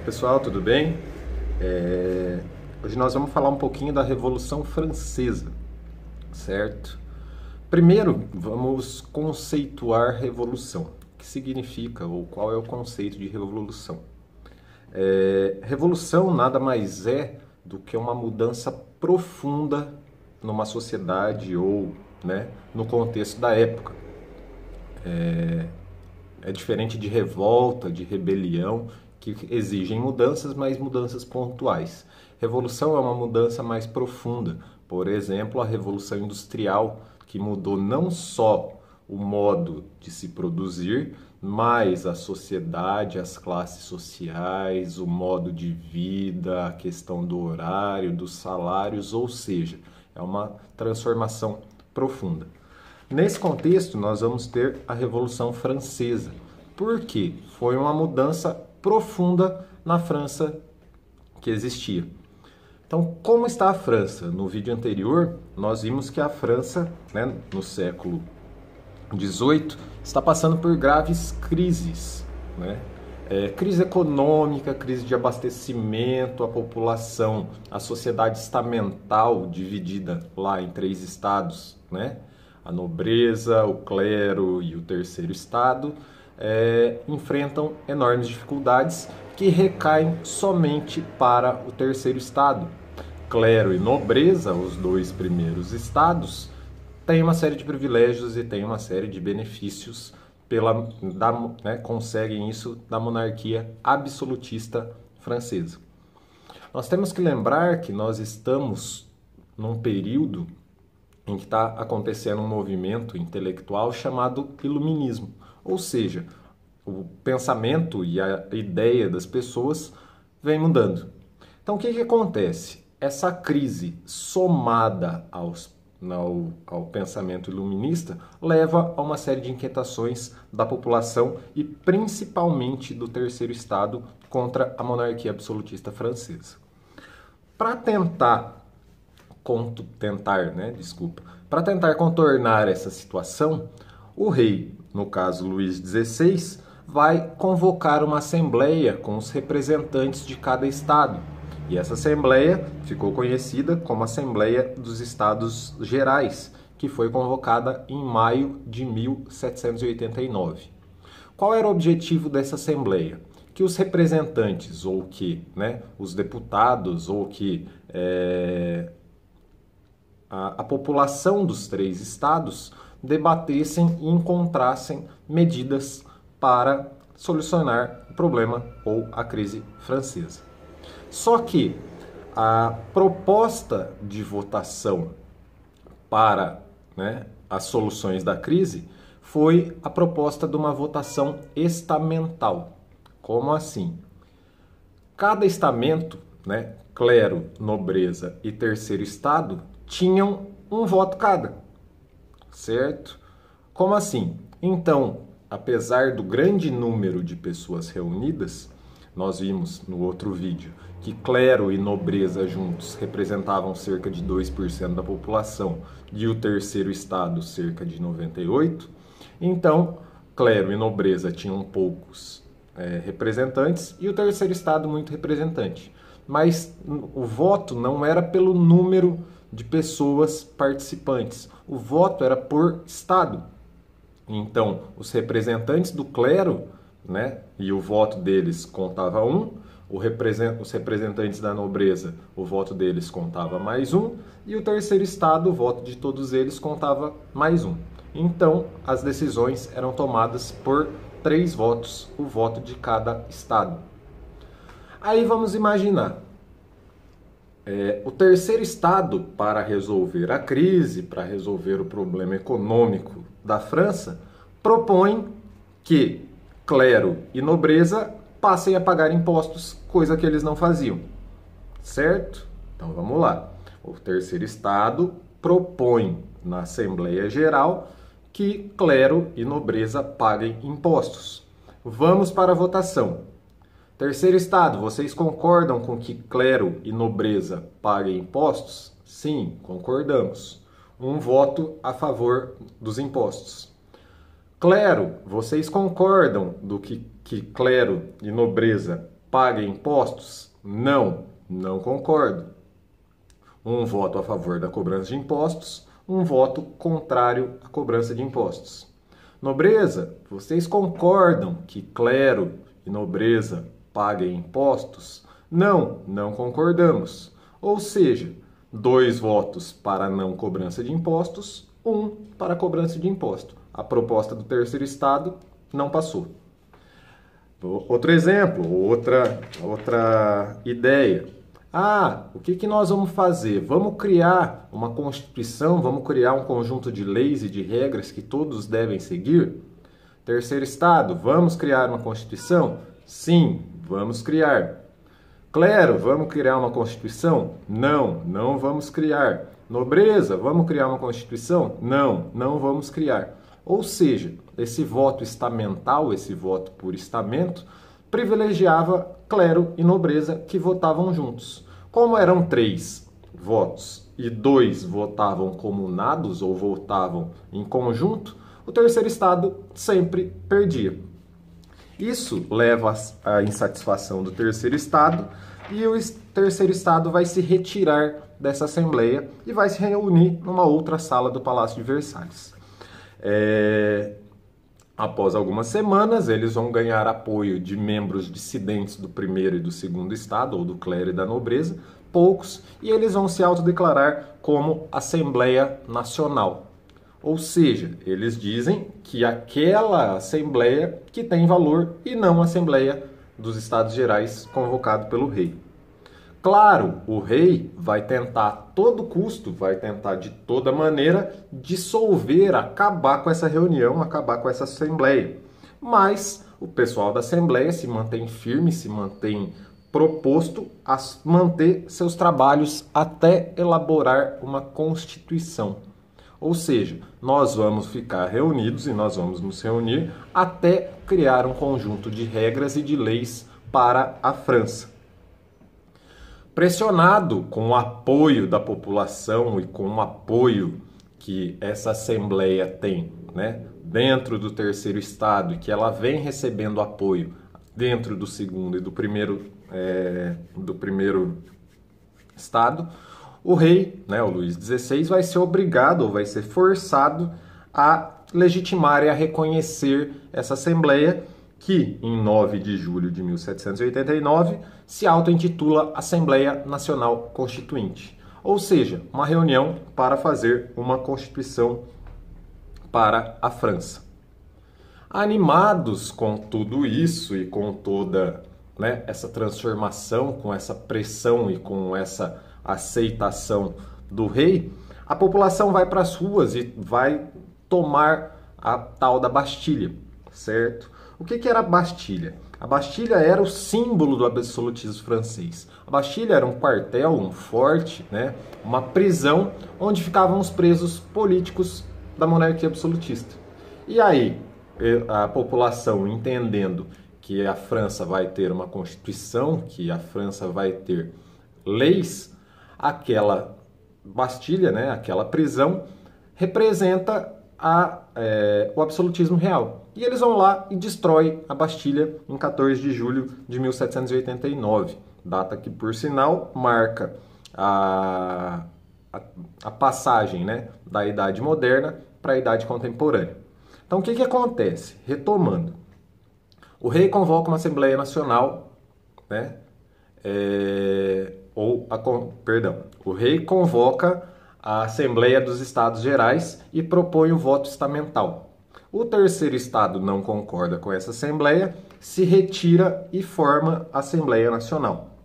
Pessoal, tudo bem? Hoje nós vamos falar um pouquinho da Revolução Francesa, certo? Primeiro, vamos conceituar revolução. O que significa ou qual é o conceito de revolução? Revolução nada mais é do que uma mudança profunda numa sociedade ou, né, no contexto da época. É diferente de revolta, de rebelião, que exigem mudanças, mas mudanças pontuais. Revolução é uma mudança mais profunda. Por exemplo, a Revolução Industrial, que mudou não só o modo de se produzir, mas a sociedade, as classes sociais, o modo de vida, a questão do horário, dos salários, ou seja, é uma transformação profunda. Nesse contexto, nós vamos ter a Revolução Francesa. Por quê? Foi uma mudança profunda na França que existia. Então, como está a França? No vídeo anterior, nós vimos que a França, né, no século XVIII, está passando por graves crises, né? Crise econômica, crise de abastecimento, a população, a sociedade estamental dividida lá em 3 estados, né? A nobreza, o clero e o terceiro estado enfrentam enormes dificuldades que recaem somente para o terceiro estado. Clero e nobreza, os 2 primeiros estados, têm uma série de privilégios e têm uma série de benefícios, conseguem isso da monarquia absolutista francesa. Nós temos que lembrar que nós estamos num período em que está acontecendo um movimento intelectual chamado Iluminismo. Ou seja, o pensamento e a ideia das pessoas vem mudando. Então, o que acontece? Essa crise somada ao pensamento iluminista leva a uma série de inquietações da população e principalmente do terceiro estado contra a monarquia absolutista francesa. Para tentar contornar essa situação, o rei, no caso Luís XVI, vai convocar uma assembleia com os representantes de cada estado. E essa assembleia ficou conhecida como Assembleia dos Estados Gerais, que foi convocada em maio de 1789. Qual era o objetivo dessa assembleia? Que os representantes, ou que, os deputados, ou que a população dos 3 estados debatessem e encontrassem medidas para solucionar o problema ou a crise francesa. Só que a proposta de votação para as soluções da crise foi a proposta de uma votação estamental. Como assim? Cada estamento, clero, nobreza e terceiro estado, tinham um voto cada, certo? Como assim? Então, apesar do grande número de pessoas reunidas, nós vimos no outro vídeo que clero e nobreza juntos representavam cerca de 2% da população e o terceiro estado cerca de 98%. Então, clero e nobreza tinham poucos representantes e o terceiro estado muito representante. Mas o voto não era pelo número de pessoas participantes. O voto era por estado. Então, os representantes do clero, e o voto deles contava 1, os representantes da nobreza, o voto deles contava mais 1, e o terceiro estado, o voto de todos eles contava mais 1. Então, as decisões eram tomadas por 3 votos, o voto de cada estado. Aí vamos imaginar, o terceiro estado, para resolver a crise, para resolver o problema econômico da França, propõe que clero e nobreza passem a pagar impostos, coisa que eles não faziam, certo? Então vamos lá. O terceiro estado propõe na Assembleia Geral que clero e nobreza paguem impostos. Vamos para a votação. Terceiro estado, vocês concordam com que clero e nobreza paguem impostos? Sim, concordamos. Um voto a favor dos impostos. Clero, vocês concordam que clero e nobreza paguem impostos? Não, não concordo. Um voto a favor da cobrança de impostos, um voto contrário à cobrança de impostos. Nobreza, vocês concordam que clero e nobreza paguem impostos? Não, não concordamos. Ou seja, 2 votos para não cobrança de impostos, 1 para cobrança de imposto. A proposta do terceiro estado não passou. Outro exemplo, outra ideia. O que nós vamos fazer? Vamos criar uma Constituição, vamos criar um conjunto de leis e de regras que todos devem seguir? Terceiro estado, vamos criar uma Constituição? Sim, vamos criar. Clero, vamos criar uma Constituição? Não, não vamos criar. Nobreza, vamos criar uma Constituição? Não, não vamos criar. Ou seja, esse voto estamental, esse voto por estamento, privilegiava clero e nobreza que votavam juntos. Como eram 3 votos e 2 votavam comunados ou votavam em conjunto, o terceiro estado sempre perdia. Isso leva à insatisfação do terceiro estado e o terceiro estado vai se retirar dessa assembleia e vai se reunir numa outra sala do Palácio de Versalhes. Após algumas semanas, eles vão ganhar apoio de membros dissidentes do primeiro e do segundo estado, ou do clero e da nobreza, poucos, e eles vão se autodeclarar como Assembleia Nacional. Ou seja, eles dizem que aquela Assembleia que tem valor e não a Assembleia dos Estados Gerais convocado pelo rei. Claro, o rei vai tentar a todo custo, vai tentar de toda maneira dissolver, acabar com essa reunião, acabar com essa Assembleia. Mas o pessoal da Assembleia se mantém firme, se mantém proposto a manter seus trabalhos até elaborar uma Constituição. Ou seja, nós vamos ficar reunidos e nós vamos nos reunir até criar um conjunto de regras e de leis para a França. Pressionado com o apoio da população e com o apoio que essa Assembleia tem, né, dentro do terceiro estado e que ela vem recebendo apoio dentro do segundo e do primeiro estado, o rei, né, o Luís XVI, vai ser obrigado ou vai ser forçado a legitimar e a reconhecer essa Assembleia que, em 9 de julho de 1789, se auto-intitula Assembleia Nacional Constituinte. Ou seja, uma reunião para fazer uma Constituição para a França. Animados com tudo isso e com toda, né, essa transformação, com essa pressão e com essa aceitação do rei, a população vai para as ruas e vai tomar a tal da Bastilha, certo? O que era a Bastilha? A Bastilha era o símbolo do absolutismo francês. A Bastilha era um quartel, um forte, né, uma prisão onde ficavam os presos políticos da monarquia absolutista. E aí, a população, entendendo que a França vai ter uma Constituição, que a França vai ter leis, aquela Bastilha, né, aquela prisão, representa o absolutismo real. E eles vão lá e destroem a Bastilha em 14 de julho de 1789, data que, por sinal, marca a passagem, né, da Idade Moderna para a Idade Contemporânea. Então, o que acontece? Retomando, o rei convoca uma Assembleia Nacional, né, o rei convoca a Assembleia dos Estados Gerais e propõe o voto estamental. O terceiro estado não concorda com essa Assembleia, se retira e forma a Assembleia Nacional.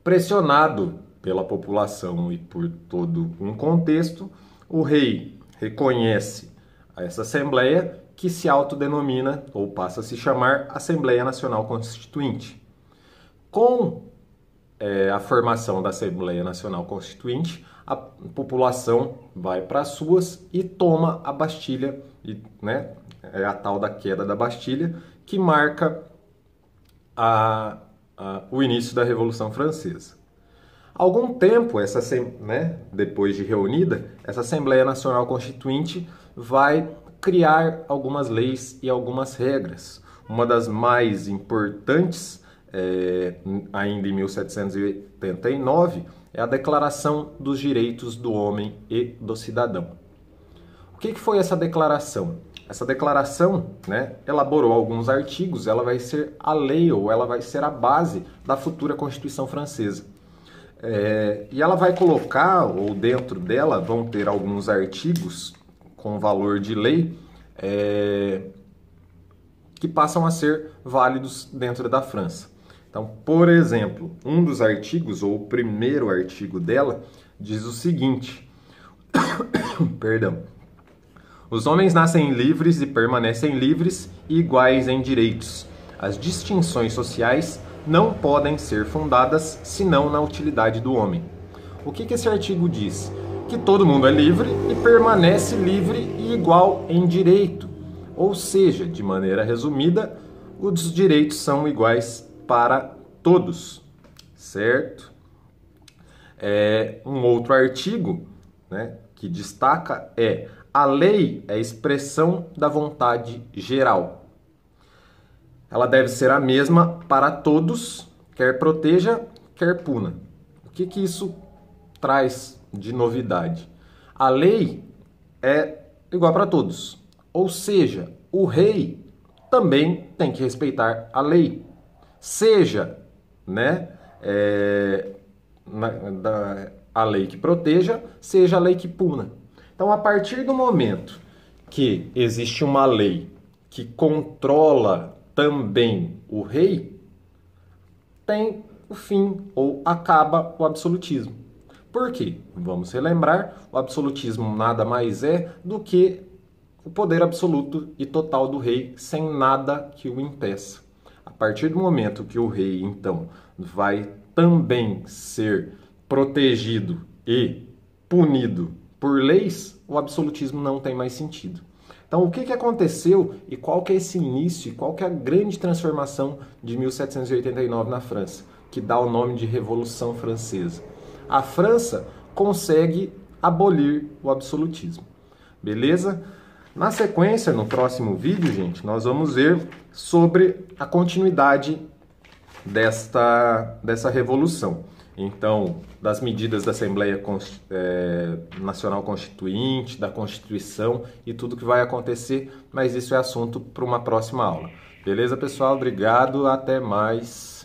Pressionado pela população e por todo um contexto, o rei reconhece essa Assembleia, que se autodenomina ou passa a se chamar Assembleia Nacional Constituinte. Com a formação da Assembleia Nacional Constituinte, a população vai para as ruas e toma a Bastilha, né, a tal da queda da Bastilha, que marca o início da Revolução Francesa. Algum tempo, depois de reunida, essa Assembleia Nacional Constituinte vai criar algumas leis e algumas regras. Uma das mais importantes ainda em 1789, é a Declaração dos Direitos do Homem e do Cidadão. O que foi essa declaração? Essa declaração, né, elaborou alguns artigos, ela vai ser a lei ou ela vai ser a base da futura Constituição Francesa. E ela vai colocar, ou dentro dela vão ter alguns artigos com valor de lei que passam a ser válidos dentro da França. Então, por exemplo, um dos artigos, ou o primeiro artigo dela, diz o seguinte, perdão, os homens nascem livres e permanecem livres e iguais em direitos. As distinções sociais não podem ser fundadas senão na utilidade do homem. O que esse artigo diz? Que todo mundo é livre e permanece livre e igual em direito. Ou seja, de maneira resumida, os direitos são iguais para todos, certo? Um outro artigo, né, que destaca a lei é a expressão da vontade geral. Ela deve ser a mesma para todos, quer proteja, quer puna. O que isso traz de novidade? A lei é igual para todos, ou seja, o rei também tem que respeitar a lei, seja, né, a lei que proteja, seja a lei que puna. Então, a partir do momento que existe uma lei que controla também o rei, tem o fim ou acaba o absolutismo. Por quê? Vamos relembrar, o absolutismo nada mais é do que o poder absoluto e total do rei, sem nada que o impeça. A partir do momento que o rei, então, vai também ser protegido e punido por leis, o absolutismo não tem mais sentido. Então, o que aconteceu e qual que é esse início, e qual que é a grande transformação de 1789 na França, que dá o nome de Revolução Francesa? A França consegue abolir o absolutismo. Beleza? Na sequência, no próximo vídeo, gente, nós vamos ver sobre a continuidade dessa revolução. Então, das medidas da Assembleia Nacional Constituinte, da Constituição e tudo que vai acontecer, mas isso é assunto para uma próxima aula. Beleza, pessoal? Obrigado, até mais.